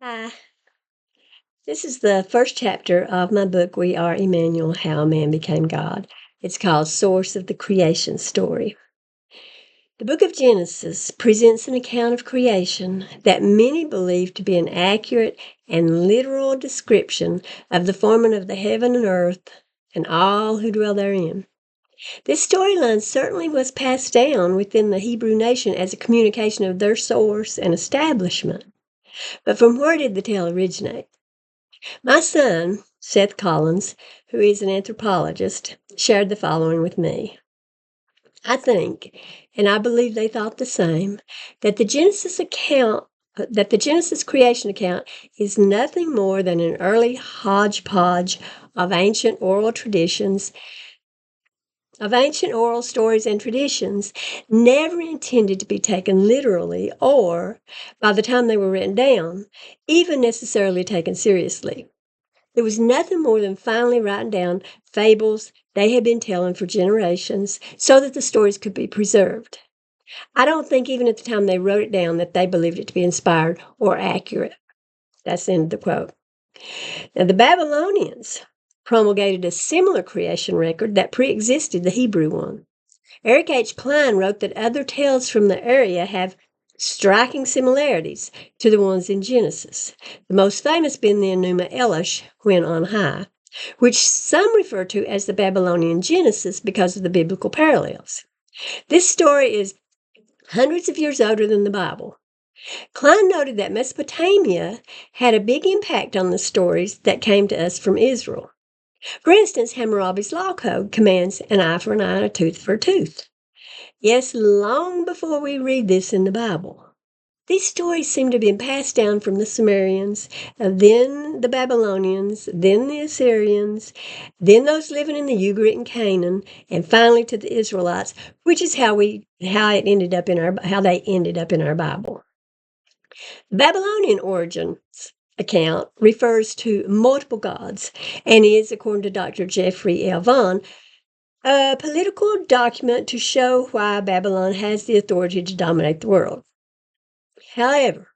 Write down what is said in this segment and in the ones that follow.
Hi. This is the first chapter of my book, We Are Emmanuel, How Man Became God. It's called Source of the Creation Story. The book of Genesis presents an account of creation that many believe to be an accurate and literal description of the forming of the heaven and earth and all who dwell therein. This storyline certainly was passed down within the Hebrew nation as a communication of their source and establishment. But from where did the tale originate? My son, Seth Collins, who is an anthropologist, shared the following with me. I think, and I believe they thought the same, that the Genesis creation account is nothing more than an early hodgepodge of ancient oral stories and traditions, never intended to be taken literally or, by the time they were written down, even necessarily taken seriously. It was nothing more than finally writing down fables they had been telling for generations so that the stories could be preserved. I don't think even at the time they wrote it down that they believed it to be inspired or accurate. That's the end of the quote. Now, the Babylonians promulgated a similar creation record that pre-existed the Hebrew one. Eric H. Klein wrote that other tales from the area have striking similarities to the ones in Genesis, the most famous being the Enuma Elish, when on high, which some refer to as the Babylonian Genesis because of the biblical parallels. This story is hundreds of years older than the Bible. Klein noted that Mesopotamia had a big impact on the stories that came to us from Israel. For instance, Hammurabi's law code commands an eye for an eye and a tooth for a tooth. Yes, long before we read this in the Bible. These stories seem to have been passed down from the Sumerians, then the Babylonians, then the Assyrians, then those living in the Ugaritic and Canaan, and finally to the Israelites, which is how they ended up in our Bible. The Babylonian origins account refers to multiple gods and is, according to Dr. Jeffrey L. Vaughn, a political document to show why Babylon has the authority to dominate the world. However,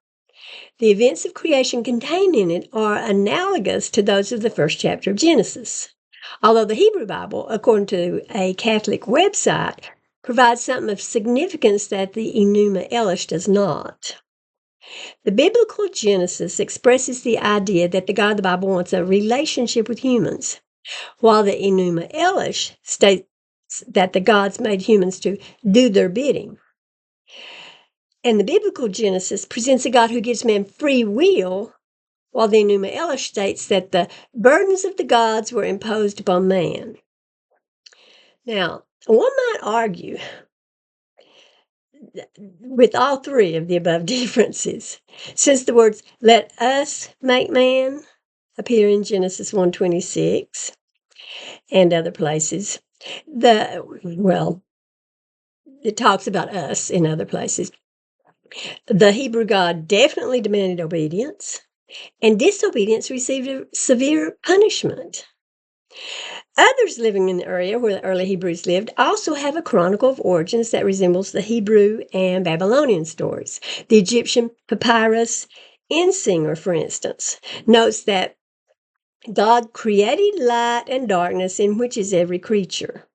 the events of creation contained in it are analogous to those of the first chapter of Genesis, although the Hebrew Bible, according to a Catholic website, provides something of significance that the Enuma Elish does not. The biblical Genesis expresses the idea that the God of the Bible wants a relationship with humans, while the Enuma Elish states that the gods made humans to do their bidding. And the biblical Genesis presents a God who gives man free will, while the Enuma Elish states that the burdens of the gods were imposed upon man. Now, one might argue with all three of the above differences, since the words "let us make man" appear in Genesis 1:26 and other places. It talks about us in other places. The Hebrew God definitely demanded obedience, and disobedience received a severe punishment. Others living in the area where the early Hebrews lived also have a chronicle of origins that resembles the Hebrew and Babylonian stories. The Egyptian papyrus Insinger, for instance, notes that God created light and darkness, in which is every creature.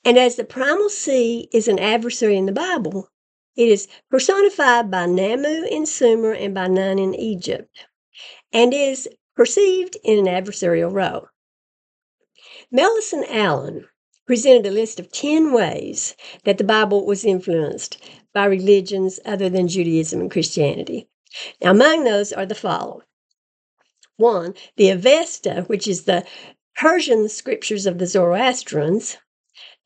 And as the primal sea is an adversary in the Bible, it is personified by Namu in Sumer and by Nun in Egypt, and is perceived in an adversarial role. Mellison Allen presented a list of 10 ways that the Bible was influenced by religions other than Judaism and Christianity. Now, among those are the following. 1, the Avesta, which is the Persian scriptures of the Zoroastrians,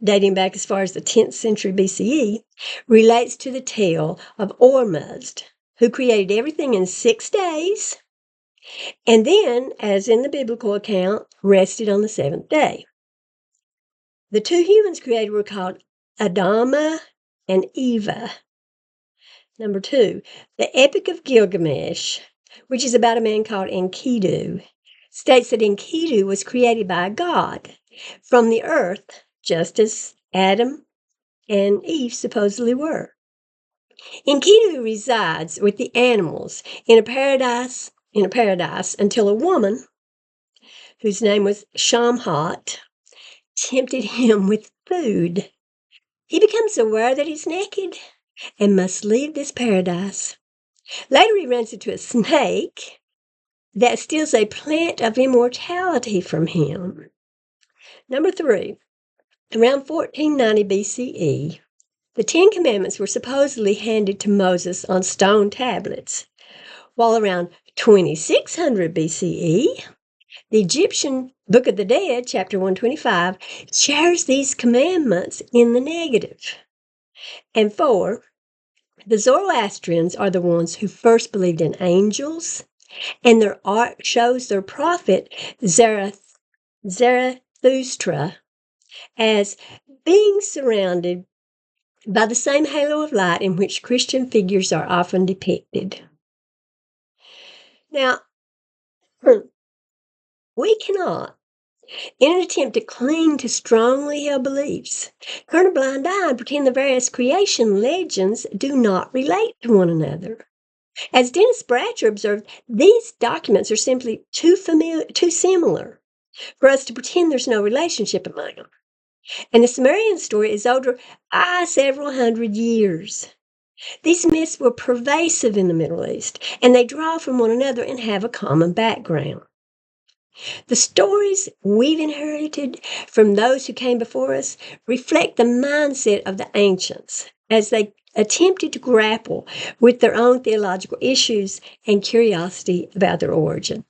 dating back as far as the 10th century BCE, relates to the tale of Ormuzd, who created everything in 6 days, and then, as in the biblical account, rested on the 7th day. The 2 humans created were called Adama and Eva. Number 2, the Epic of Gilgamesh, which is about a man called Enkidu, states that Enkidu was created by a god from the earth, just as Adam and Eve supposedly were. Enkidu resides with the animals in a paradise in a paradise until a woman, whose name was Shamhat, tempted him with food. He becomes aware that he's naked and must leave this paradise. Later, he runs into a snake that steals a plant of immortality from him. Number 3, around 1490 BCE, the Ten Commandments were supposedly handed to Moses on stone tablets, while around 2600 BCE, the Egyptian Book of the Dead, chapter 125, shares these commandments in the negative. And 4, the Zoroastrians are the ones who first believed in angels, and their art shows their prophet Zarathustra as being surrounded by the same halo of light in which Christian figures are often depicted. Now, we cannot, in an attempt to cling to strongly held beliefs, turn a blind eye and pretend the various creation legends do not relate to one another. As Dennis Bratcher observed, these documents are simply too similar for us to pretend there's no relationship among them. And the Sumerian story is older by several hundred years. These myths were pervasive in the Middle East, and they draw from one another and have a common background. The stories we've inherited from those who came before us reflect the mindset of the ancients as they attempted to grapple with their own theological issues and curiosity about their origin.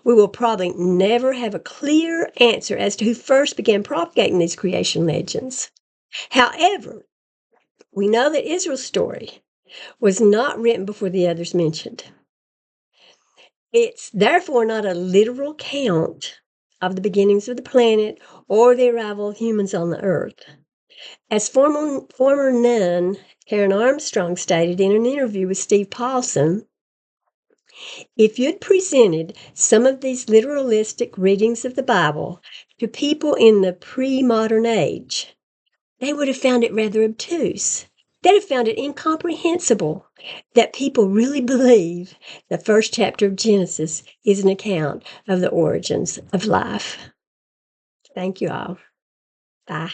We will probably never have a clear answer as to who first began propagating these creation legends. However, we know that Israel's story was not written before the others mentioned. It's therefore not a literal count of the beginnings of the planet or the arrival of humans on the earth. As former nun Karen Armstrong stated in an interview with Steve Paulson, if you'd presented some of these literalistic readings of the Bible to people in the pre-modern age, they would have found it rather obtuse. They'd have found it incomprehensible that people really believe the first chapter of Genesis is an account of the origins of life. Thank you all. Bye.